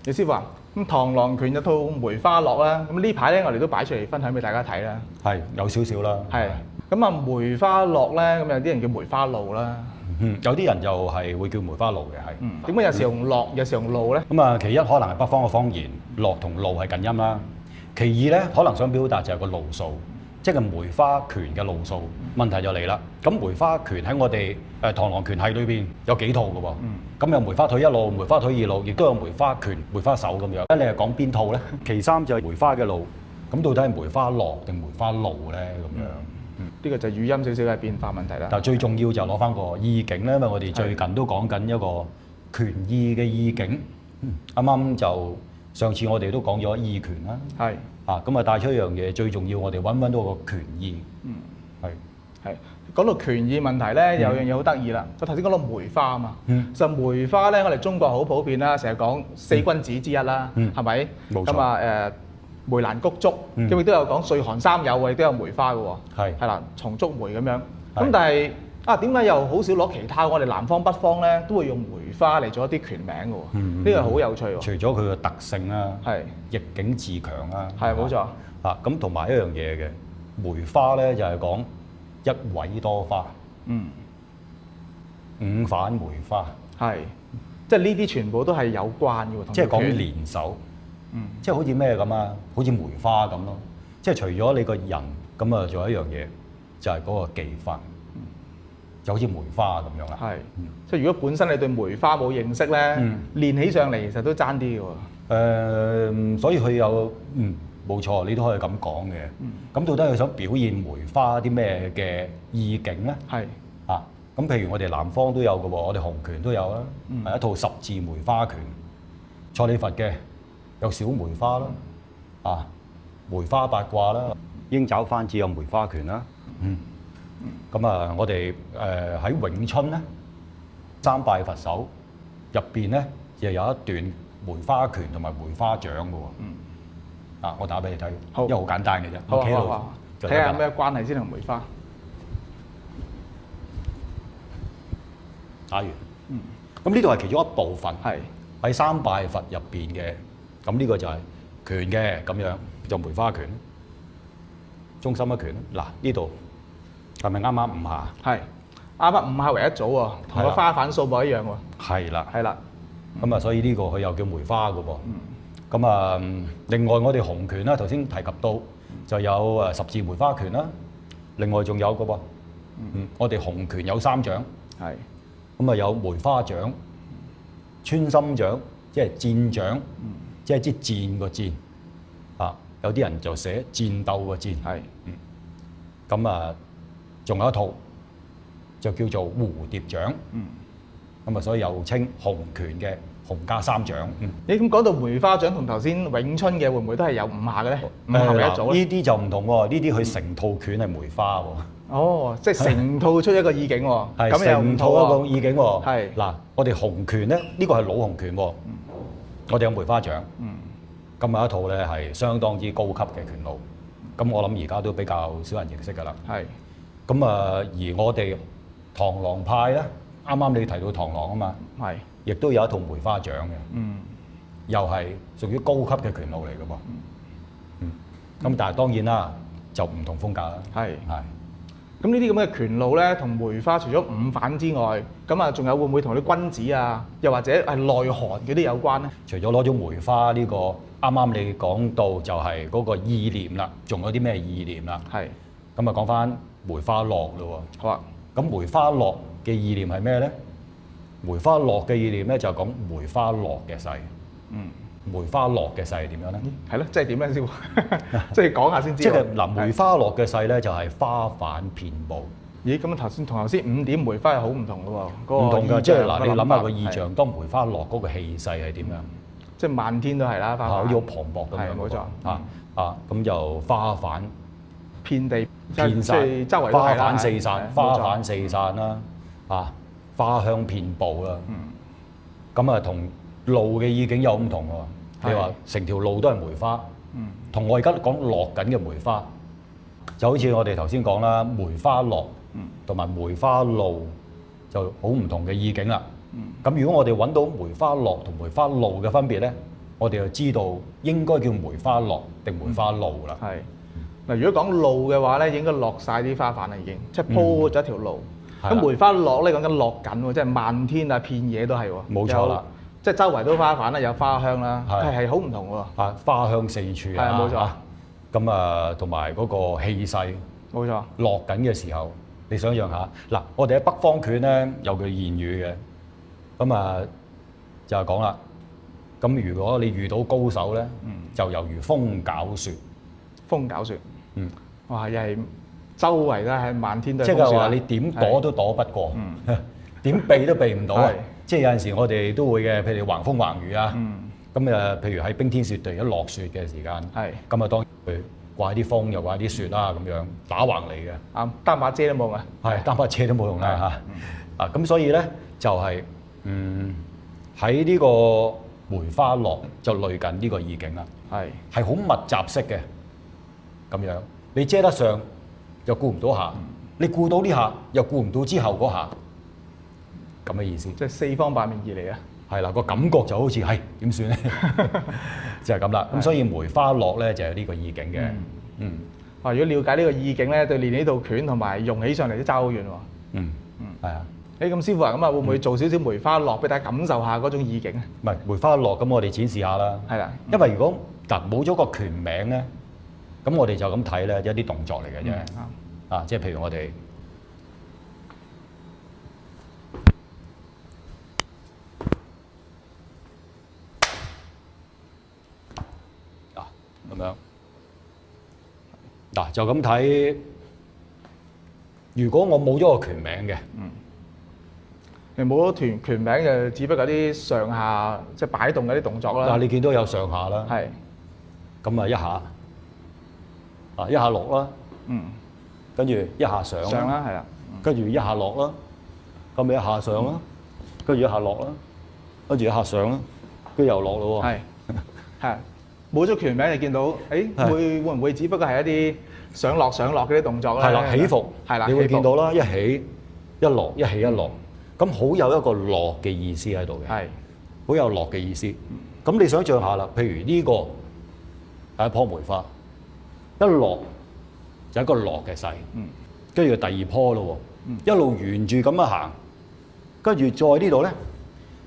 李師傅啊，咁螳螂拳有套梅花落啦，咁呢排咧我哋都擺出嚟分享俾大家睇啦。係有少少啦。係，咁啊梅花落咧，咁有啲人叫梅花露啦。有啲人就係會叫梅花露嘅，係。點解有時用落，有時用露咧？咁啊，其一可能係北方嘅方言，落同露係近音啦。其二咧，可能想表達就係個路數，即係梅花拳嘅路數。問題就嚟啦，咁梅花拳喺我哋螳螂拳系裏邊有幾套嘅喎。咁有梅花腿一路、梅花腿二路，亦都有梅花拳、梅花手咁樣。咁你係講邊套咧？其三就係梅花嘅露，咁到底係梅花落定梅花露咧？咁樣。呢個就係語音少少嘅變化問題啦。但係最重要就攞翻個意境咧，因為我哋最近都講緊一個拳意嘅意境。啱啱就上次我哋都講咗意拳啦。係。咁啊帶出一樣嘢，最重要我哋揾到個拳意。係講到拳意問題咧，有樣嘢好得意啦。我頭先講到梅花啊嘛，就梅花咧，我哋中國好普遍啦，成日講四君子之一啦，係咪？冇錯。咁啊梅蘭菊竹，咁亦都有講歲寒三友喎，亦都有梅花嘅喎。係啦，松竹梅咁樣。咁但係點解又好少攞其他？我哋南方北方咧都會用梅花嚟做一啲拳名嘅喎。呢個好有趣喎。除咗佢嘅特性啦，逆境自強啦。係冇錯。咁同埋一樣嘢嘅梅花咧，就係講一葦多花，五反梅花，係，即係呢啲全部都係有關嘅喎，即係講連手，即係好似咩咁啊？好似梅花咁咯，即係除咗你個人咁啊，仲有一樣嘢就係嗰個技法，就好似梅花咁樣啦。係，即係如果本身你對梅花冇認識咧，練起上嚟其實都爭啲嘅喎。所以佢有冇錯，你都可以咁講嘅。咁到底佢想表現梅花啲咩嘅意境咧？係咁譬如我哋南方都有嘅喎，我哋洪拳都有啦，係一套十字梅花拳。蔡李佛嘅有小梅花啦，梅花八卦啦，鷹爪翻子有梅花拳啦。咁啊，我哋喺詠春咧，三拜佛手入邊咧，就有一段梅花拳同埋梅花掌嘅喎。我打俾你睇，因為好簡單嘅啫。好，睇下有咩關係先同梅花。打完。咁呢度係其中一部分，係喺三拜佛入邊嘅。咁呢個就係拳嘅咁樣，就梅花拳，中心一拳。嗱，呢度係咪啱啱五下？係啱啱五下為一組喎，同個花瓣數目一樣喎。係啦。咁啊，所以呢個佢又叫梅花嘅噃。咁啊，另外我哋洪拳啦，頭先提及到就有十字梅花拳啦。另外仲有嘅噃，我哋洪拳有三掌。係。咁啊有梅花掌、穿心掌，即係箭掌，即係支箭個箭。有啲人就寫戰鬥個戰。係。咁啊，仲有一套就叫做蝴蝶掌。咁啊，所以又稱洪拳嘅洪家三掌。你咁講到梅花掌同頭先詠春嘅會唔會都係有五下嘅咧？五下為一組咧？呢啲就唔同喎，呢啲佢成套拳係梅花喎。哦，即係成套出一個意境喎。係成套一個意境喎。係。嗱，我哋洪拳咧，呢個係老洪拳喎。我哋有梅花掌。咁有一套咧係相當之高級嘅拳路。咁我諗而家都比較少人認識㗎啦。係。咁啊，而我哋螳螂派咧，啱啱你提到螳螂啊嘛。係。亦都有一套梅花掌嘅。又係屬於高級嘅拳路嚟嘅噃。咁但係當然啦，就唔同風格啦。係。咁呢啲咁嘅拳路咧，同梅花除咗五反之外，咁啊仲有會唔會同啲君子啊，又或者係內寒嗰啲有關咧？除咗攞咗梅花呢個，啱啱你講到就係嗰個意念啦，仲有啲咩意念啦？係。咁啊講翻梅花落咯喎。好啊。咁梅花落嘅意念係咩咧？梅花落嘅意念咧就係講梅花落嘅勢。梅花落嘅勢係點樣咧？係咯，即係點咧先？即係講下先知。即係嗱，梅花落嘅勢咧就係花瓣遍佈。咦？咁頭先五點梅花係好唔同嘅喎。唔同㗎，即係嗱，你諗下個意象，當梅花落嗰個氣勢係點樣？即係漫天都係啦，花瓣。好似好磅礴咁樣。係冇錯。咁就花瓣遍地遍散，周圍花瓣四散，花瓣四散啦。花香遍佈啦。咁啊，同路嘅意境有唔同喎。你話成條路都係梅花，同我而家講落緊嘅梅花，就好似我哋頭先講啦，梅花落同埋梅花露就好唔同嘅意境啦。咁如果我哋揾到梅花落同梅花露嘅分別咧，我哋就知道應該叫梅花落定梅花路啦。係嗱，如果講路嘅話咧，應該落晒啲花瓣啦，已經即係鋪咗一條路。咁梅花落咧講緊落緊喎，即係漫天啊片野都係喎。冇錯啦，即係周圍都花瓣啦，有花香啦，係好唔同喎。花香四處啊。係冇錯。咁啊，同埋嗰個氣勢。冇錯。落緊嘅時候，你想象下嗱，我哋喺北方拳咧有句諺語嘅，咁啊就係講啦。咁如果你遇到高手咧，就猶如風攪雪。風攪雪。哇！又係周圍都係漫天都係風雪。即係話你點躲都躲不過，點避都避唔到啊！即係有陣時我哋都會嘅，譬如橫風橫雨啊。咁譬如喺冰天雪地一落雪嘅時間，咁啊當然掛啲風又掛啲雪啦，咁樣打橫嚟嘅。啱，擔把遮都冇啊。係，擔把遮都冇用啦嚇。咁所以咧就係喺呢個梅花落就類近呢個意境啦，係好密集式嘅咁樣。你遮得上又顧唔到下，你顧到呢下又顧唔到之後嗰下，咁嘅意思。即係四方八面而嚟啊！係啦，個感覺就好似係點算咧？就係咁啦。咁所以梅花落咧就係呢個意境嘅。如果了解呢個意境咧，對練呢套拳同埋用起上嚟都爭好遠喎。係啊。咁師傅啊，咁啊會唔會做少少梅花落俾大家感受下嗰種意境啊？唔係梅花落，咁我哋展示下啦。係啦，因為如果冇咗個拳名咧，咁我哋就咁睇咧，一啲動作嚟嘅啫。即係譬如我哋咁樣就咁睇。如果我冇咗個拳名嘅，你冇咗拳名就只不過啲上下即係擺動嗰啲動作啦。你見到有上下啦，係咁一下落啦，跟住一下上啦，係啦，跟住一下落啦，咁咪一下上啦，跟住一下落啦，跟住一下上啦，跟住又落咯喎。係冇咗拳名，你見到會唔會只不過係一啲上落嗰啲動作咧？係啦，起伏係啦，你會見到啦，一起一落，一起一落。咁好有一個落嘅意思喺度嘅，係好有落嘅意思。咁你想象下啦，譬如呢個係一樖梅花，一落就一個落嘅勢，跟住第二樖咯喎，一路沿住咁樣行，跟住再呢度咧，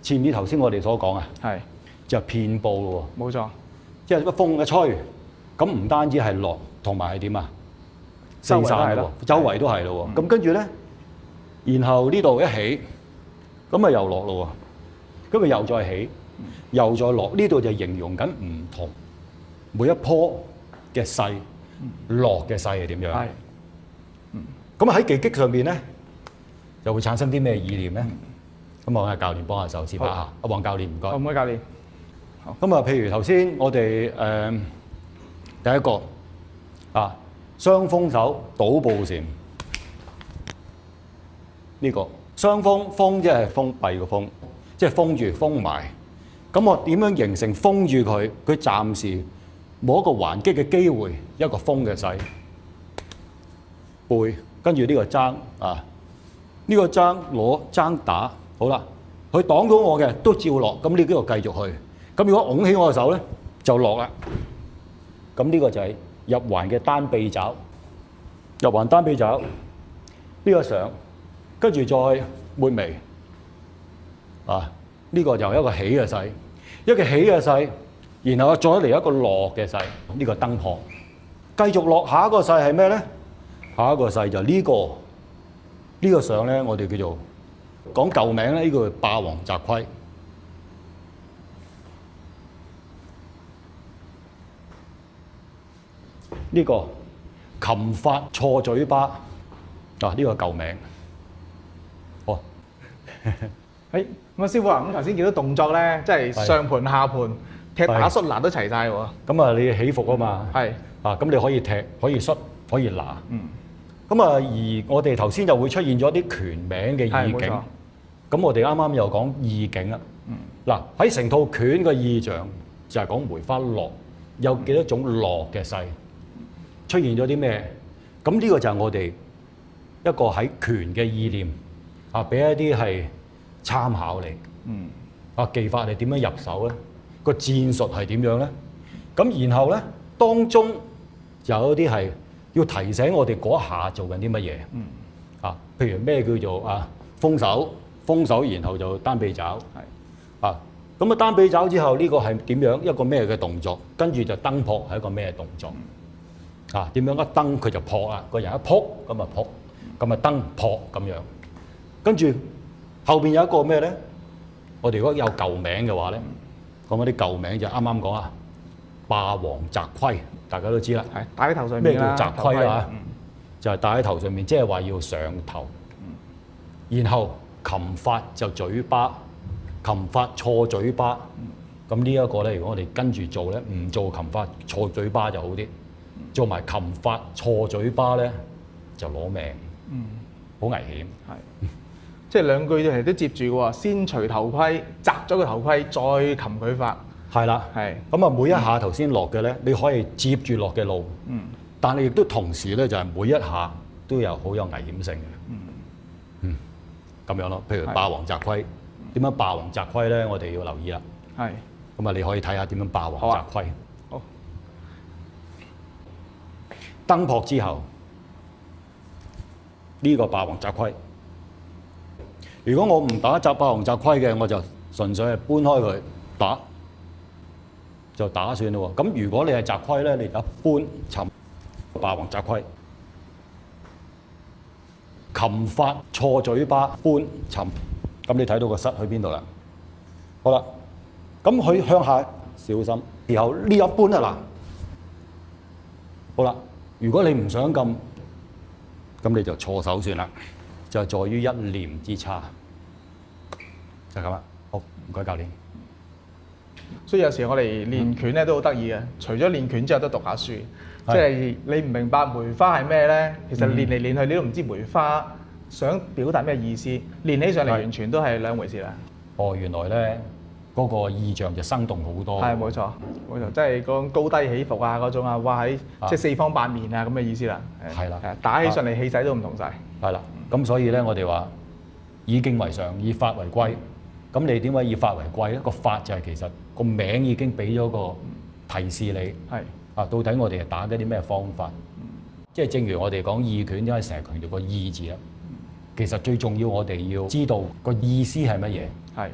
前面頭先我哋所講啊，係就遍佈咯喎，冇錯，即係個風嘅吹，咁唔單止係落，同埋係點啊？四散咯，周圍都係咯喎，咁跟住咧，然後呢度一起。咁啊又落咯喎，咁啊又再起，又再落，呢度就形容緊唔同每一樖嘅勢，落嘅勢係點樣？係，咁喺技擊上邊咧，就會產生啲咩意念咧？咁我揾教練幫下手示範下，阿黃教練唔該。唔該教練。好。咁啊，譬如頭先我哋第一個雙風手倒步禪呢個。雙封即係封閉個封，即係封住封埋。咁我點樣形成封住佢？佢暫時冇一個還擊嘅機會，一個封嘅勢。背跟住呢個爭呢個爭攞爭打，好啦，佢擋到我嘅都照落。咁你呢個繼續去。咁如果拱起我嘅手咧，就落啦。咁呢個就係入環嘅單臂爪，入環單臂爪呢個上。跟住再抹眉，呢個就係一個起嘅勢，一個起嘅勢，然後再嚟一個落嘅勢，呢個燈泡，繼續落下一個勢係咩咧？下一個勢就呢個上咧，我哋叫做講舊名咧，呢個霸王摘盔，呢個擒法錯嘴巴，呢個舊名。咁啊，師傅啊，咁頭先見到動作咧，即係上盤下盤踢打摔拿都齊晒喎。咁啊，你起伏啊嘛。係。咁你可以踢，可以摔，可以拿。咁啊，而我哋頭先就會出現咗啲拳名嘅意境。咁我哋啱啱又講意境啦。嗱，喺成套拳嘅意象就係講梅花落，有幾多種落嘅勢，出現咗啲咩？咁呢個就係我哋一個喺拳嘅意念。俾一啲係參考你。技法係點樣入手咧？個戰術係點樣咧？咁然後咧，當中有一啲係要提醒我哋嗰下做緊啲乜嘢。譬如咩叫做封手，然後就單臂爪。咁啊單臂爪之後呢個係點樣一個咩嘅動作？跟住就蹬撲係一個咩動作？點樣一蹬佢就撲啦，個人一撲咁啊撲，咁啊蹬撲咁樣。跟住後邊有一個咩咧？我哋如果有舊名嘅話咧，講嗰啲舊名就啱啱講霸王擲盔，大家都知啦。係戴喺頭上面啦。咩叫擲盔啊？就係戴喺頭上面，即係話要上頭。然後擒法就嘴巴，擒法錯嘴巴。咁呢一個咧，如果我哋跟住做咧，唔做擒法錯嘴巴就好啲。做埋擒法錯嘴巴咧，就攞命。好危險。係。即係兩句係都接住嘅喎，先除頭盔，擲咗個頭盔，再擒佢法。係啦，係。咁啊，每一下頭先落嘅咧，你可以接住落嘅路。但係亦都同時咧，就係每一下都有好有危險性嘅。咁樣咯，譬如霸王擲盔，點樣霸王擲盔咧？我哋要留意啦。係。咁啊，你可以睇下點樣霸王擲盔。好。蹬撲之後，呢個霸王擲盔。如果我唔打霸王擲盔嘅，我就純粹係搬開佢打，就打算咯喎。咁如果你係擲盔咧，你而家搬尋霸王擲盔，擒法錯嘴巴搬尋，咁你睇到個失去邊度啦？好啦，咁佢向下小心，然後呢一搬啊嗱，好啦，如果你唔想咁，咁你就錯手算啦。就係在於一念之差，就係咁啦。好，唔該教練。所以有時我哋練拳咧都好得意嘅，除咗練拳之後都讀下書。即係你唔明白梅花係咩咧，其實練嚟練去你都唔知梅花想表達咩意思。練起上嚟完全都係兩回事啦。原來咧嗰個意象就生動好多。係冇錯，冇錯，即係嗰種高低起伏啊，嗰種哇喺即係四方八面啊咁嘅意思啦。係啦，打起上嚟氣勢都唔同晒。係啦。咁所以咧，我哋話以競為上，以法為貴。咁你點解以法為貴咧？個法就係其實個名已經俾咗個提示你。係到底我哋係打緊啲咩方法？即係正如我哋講義拳，因為成日強調個義字啦。其實最重要，我哋要知道個意思係乜嘢。係。